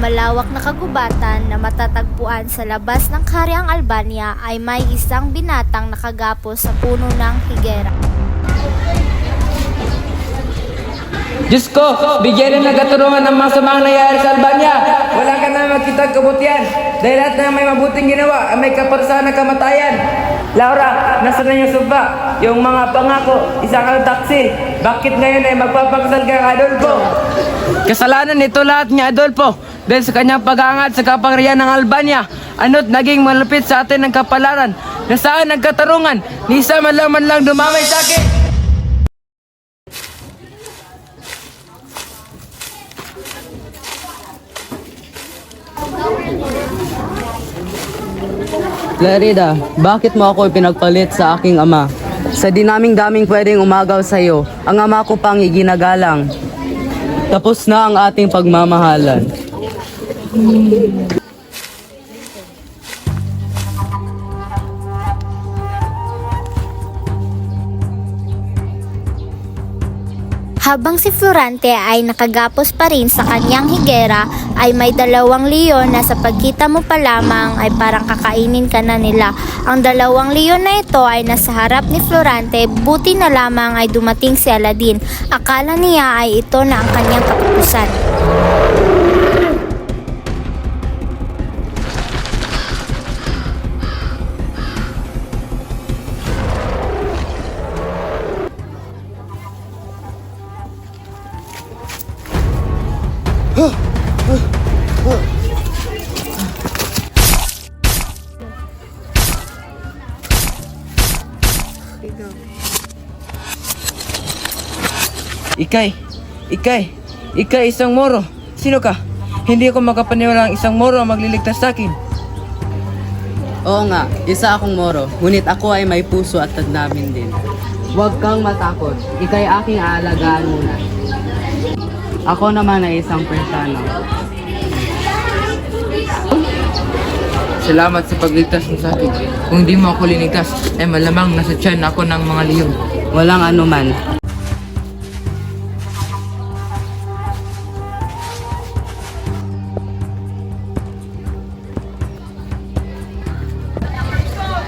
malawak na kagubatan na matatagpuan sa labas ng Karyang Albania ay may isang binatang nakagapos sa puno ng higera. Diyos ko, bigyan rin ng katurungan ng mga samang nangyayari sa Albania. Wala ka na magkitang kabutihan. Dahil lahat na may mabuting ginawa ay may kaparusahan ng kamatayan. Laura, nasa na yung sumpa? Yung mga pangako, isang taksi. Bakit ngayon ay magpapakasal ka kay Adolfo? Kasalanan nito lahat ni Adolfo dahil sa kanyang pag-aangat sa kapangyarihan ng Albania. Ano't naging malupit sa atin ng kapalaran. Nasaan ang katarungan? Ni isa man lang dumamay sa akin. Clarida, bakit mo ako pinagpalit sa aking ama? Sa dinaming-daming pwedeng umagaw sa iyo, ang ama ko pang iginagalang. Tapos na ang ating pagmamahalan. Habang si Florante ay nakagapos pa rin sa kanyang higera, ay may dalawang leon na sa pagkita mo pa lamang ay parang kakainin ka na nila. Ang dalawang leon na ito ay nasa harap ni Florante, buti na lamang ay dumating si Aladdin. Akala niya ay ito na ang kanyang katapusan. Ikay, isang Moro. Sino ka? Hindi ako makapaniwala ang isang Moro ang magliligtas sa akin. Oo nga, isa akong Moro, ngunit ako ay may puso at tadnamin din. Huwag kang matakot, ikay aking aalagaan muna. Ako naman ay isang Persano. Salamat sa pagligtas mo sa akin. Kung di mo ako linigtas, ay malamang nasa tiyan ako ng mga leon. Walang anuman.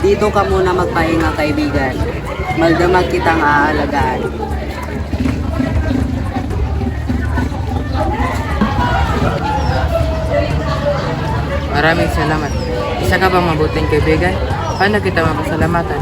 Dito ka muna magpahinga, kaibigan. Magdamag kitang aalagaan. Maraming salamat. Isa ka bang mabuting kaibigan? Paano kita mapasalamatan?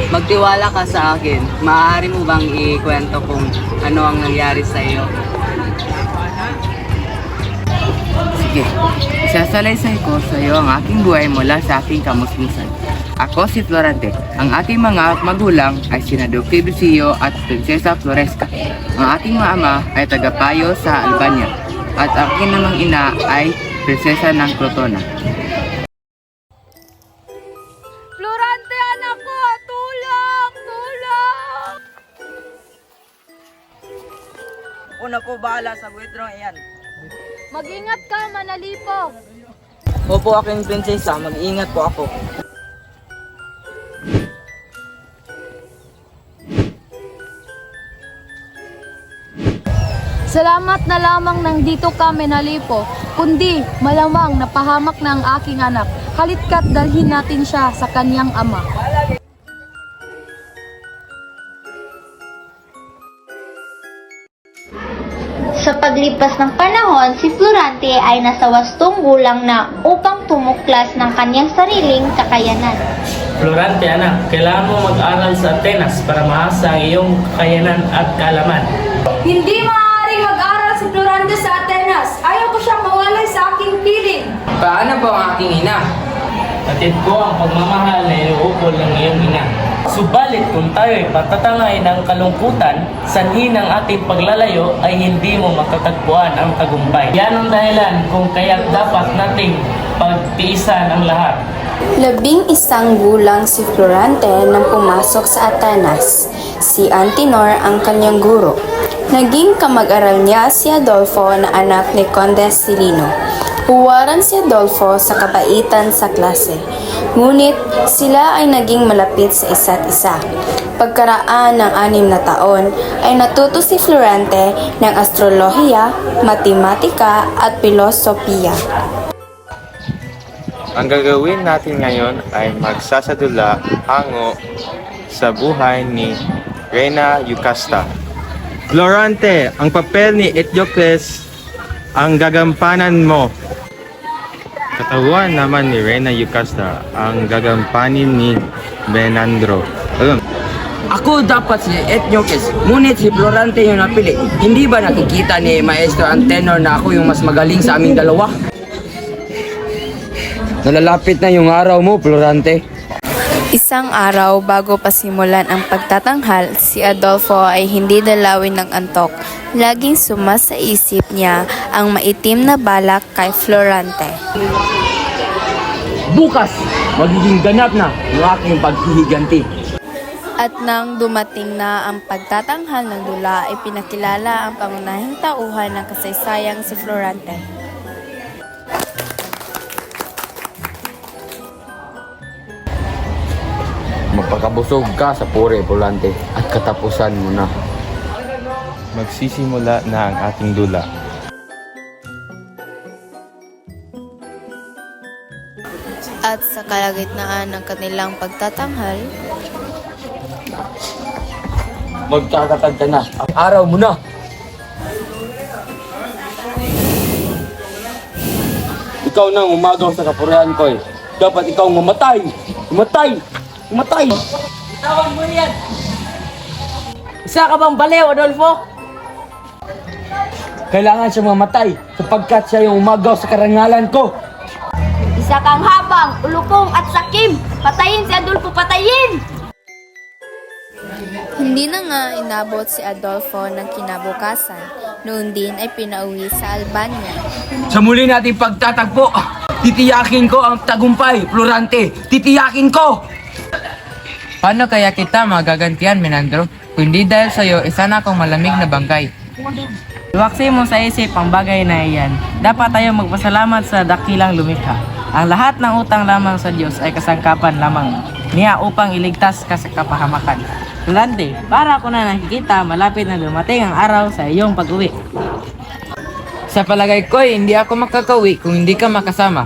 Magtiwala ka sa akin. Maaari mo bang ikwento kung ano ang nangyari sa iyo? Sige, isasalaysay ko sa iyo ang aking buhay mula sa aking kamusmusan. Ako si Florante. Ang aking mga magulang ay sina Duque Busillo at Prinsesa Floresca. Ang aking mga ama ay tagapayo sa Albania. At ang aking namang ina ay Prinsesa ng Crotona. Florante, anak ko! Tulong! Tulong! Una ko bahala sa buwitrong iyan. Mag-ingat ka, Manalipo! Opo, aking prinsesa. Mag-iingat po ako. Salamat na lamang nandito ka, Manalipo. Kundi, malamang napahamak na ang aking anak. Halit ka't dalhin natin siya sa kanyang ama. Sa paglipas ng panahon, si Florante ay nasa 8 gulang na upang tumuklas ng kanyang sariling kakayanan. Florante, anak, kailangan mo mag-aral sa Atenas para mahasa ang iyong kakayanan at kaalaman. Hindi maaaring mag-aral si Florante sa Atenas. Ayaw ko siyang mawalay sa aking piling. Paano po ang aking ina? Atid ko ang pagmamahal na inuukol ng iyong ina. Subalit kung tayo'y patatangay ng kalungkutan, sanhi ng ating paglalayo ay hindi mo matatagpuan ang tagumpay. Yan ang dahilan kung kaya't dapat nating pagtiisan ang lahat. 11 gulang si Florante nang pumasok sa Atenas. Si Antenor ang kanyang guro. Naging kamag-aral niya si Adolfo na anak ni Conde Silino. Huwaran si Adolfo sa kabaitan sa klase. Ngunit sila ay naging malapit sa isa't isa. Pagkaraan ng 6 na taon ay natuto si Florante ng astrolohiya, matematika at filosofiya. Ang gagawin natin ngayon ay magsasadula hango sa buhay ni Reyna Yocasta. Florante, ang papel ni Eteocles ang gagampanan mo. Katawan naman ni Reyna Yocasta ang gagampanin ni Menandro. Ako dapat si Eteocles, ngunit si Florante yung napili. Hindi ba nakikita ni Maestro Antenor na ako yung mas magaling sa aming dalawa? Nalalapit na yung araw mo, Florante. Isang araw bago pa simulan ang pagtatanghal, si Adolfo ay hindi dalawin ng antok. Laging sumasa isip niya ang maitim na balak kay Florante. Bukas, magiging ganap na yung aking paghihiganti. At nang dumating na ang pagtatanghal ng dula, ay pinakilala ang pangunahing tauhan ng kasaysayang si Florante. Magpakabusog ka sa puri, Florante, at katapusan mo na. Magsisimula na ang ating dula. At sa kalagitnaan ng kanilang pagtatanghal, Magkakatag ka na. Ang araw mo na. Ikaw nang umagaw sa kapurihan ko eh. Dapat ikaw mamatay. Mamatay. Mamatay. Itawan mo yan. Isa ka bang baliw, Adolfo? Kailangan siya mamatay sapagkat siya yung umagaw sa karangalan ko. Isa kang habang, ulupong at sakim. Patayin si Adolfo, patayin! hindi na nga inabot si Adolfo ng kinabukasan. Noon din ay pinauwi sa Albania. Sa muli nating pagtatagpo, titiyakin ko ang tagumpay, Florante. Titiyakin ko! Paano kaya kita magagantihan, Menandro? Kung hindi dahil sa'yo, isa na akong malamig na bangkay. Iwaksi mo sa isip ang bagay na iyan. Dapat tayo magpasalamat sa dakilang lumikha. Ang lahat ng utang lamang sa Diyos ay kasangkapan lamang niya upang iligtas ka sa kapahamakan. Florante, para ako na nakikita, malapit na dumating ang araw sa iyong pag-uwi. Sa palagay ko, hindi ako makakauwi kung hindi ka makasama.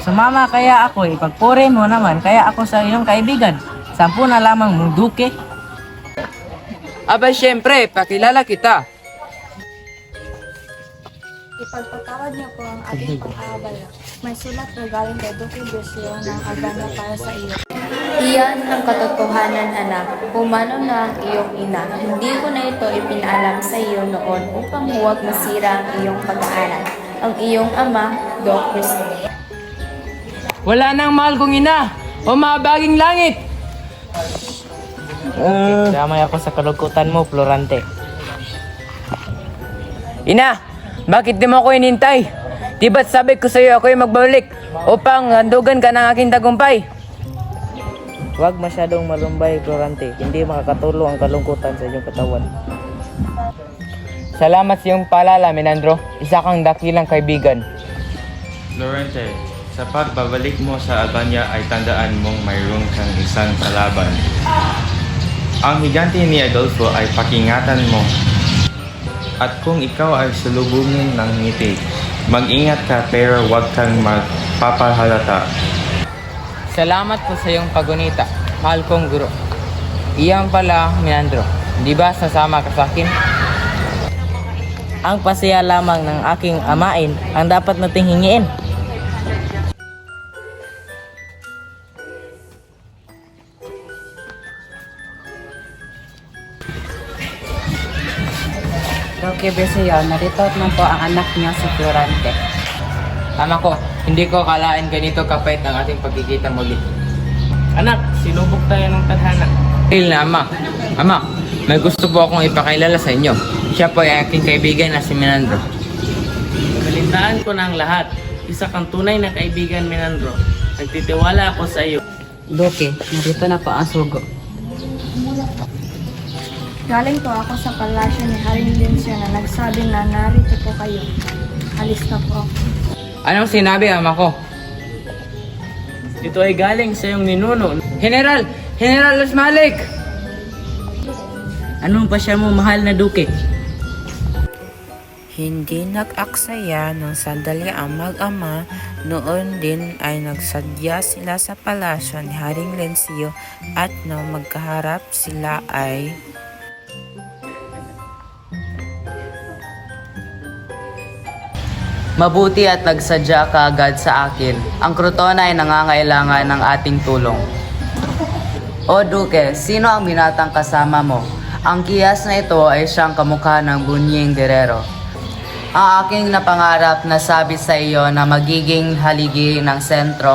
Sumama kaya ako, ipagpuri mo naman kaya ako sa iyong kaibigan. 10 na lamang mong duke. Aba, syempre, pakilala kita. Ipagpatawad niyo po ang ating pang-aabala. May sulat na galing kay Duque Lucio ng Albania para sa iyo. Iyan ang katotohanan, anak. Humano na ang iyong ina. Hindi ko na ito ipinaalam sa iyo noon upang huwag masira ang iyong pag-aaral. Ang iyong ama, Doc Cristo. Wala nang mahal kong ina o mabaging langit. Damay ako sa kalungkutan mo, Florante. Ina, bakit di mo ako inintay? Di ba't sabi ko sa'yo ako'y magbalik upang handugan ka ng aking tagumpay? Huwag masyadong malumbay, Florante. Hindi makakatulong ang kalungkutan sa iyong katawan. Salamat sa iyong paalala, Menandro. Isa kang dakilang kaibigan. Florante, sa pagbabalik mo sa Albania ay tandaan mong mayroon kang isang kalaban. Ang higante ni Adolfo ay pakingatan mo. At kung ikaw ay salubungin ng ngiti, mag-ingat ka pero huwag kang magpapahalata. Salamat po sa iyong pagunita, mahal kong guro. Iyan pala, Menandro. Di ba sasama ka sa akin? Ang pasaya lamang ng aking amain ang dapat nating hingiin. Roque Beseo, narito na po ang anak niya si Florante. Ama ko, hindi ko akalain ganito kapait ang ating pagkikita muli. Anak, sinubok tayo ng tadhana. Dahil na ama, may gusto po akong ipakilala sa inyo. Siya po ay aking kaibigan na si Menandro. Balintaan ko ng lahat. Isa kang tunay na kaibigan, Menandro. Nagtitiwala ako sa iyo. Roque, narito na po ang sugo. Galing po ako sa palasyo ni Haring Linsyo na nagsabi na narito po kayo. Alis na po ako. Anong sinabi, ama ko? Ito ay galing sa iyong ninuno. General, General Los Malik! Anong pasya mo, mahal na duke? Hindi nag-aksaya ng sandali ang mag-ama, noon din ay nagsadya sila sa palasyo ni Haring Lencio at nang magkaharap sila ay Mabuti at nagsadya ka agad sa akin. Ang Crotona ay nangangailangan ng ating tulong. O Duke, sino ang binatang kasama mo? Ang kiyas na ito ay siyang kamukha ng Bunying Guerrero. Ang aking napangarap na sabi sa iyo na magiging haligi ng sentro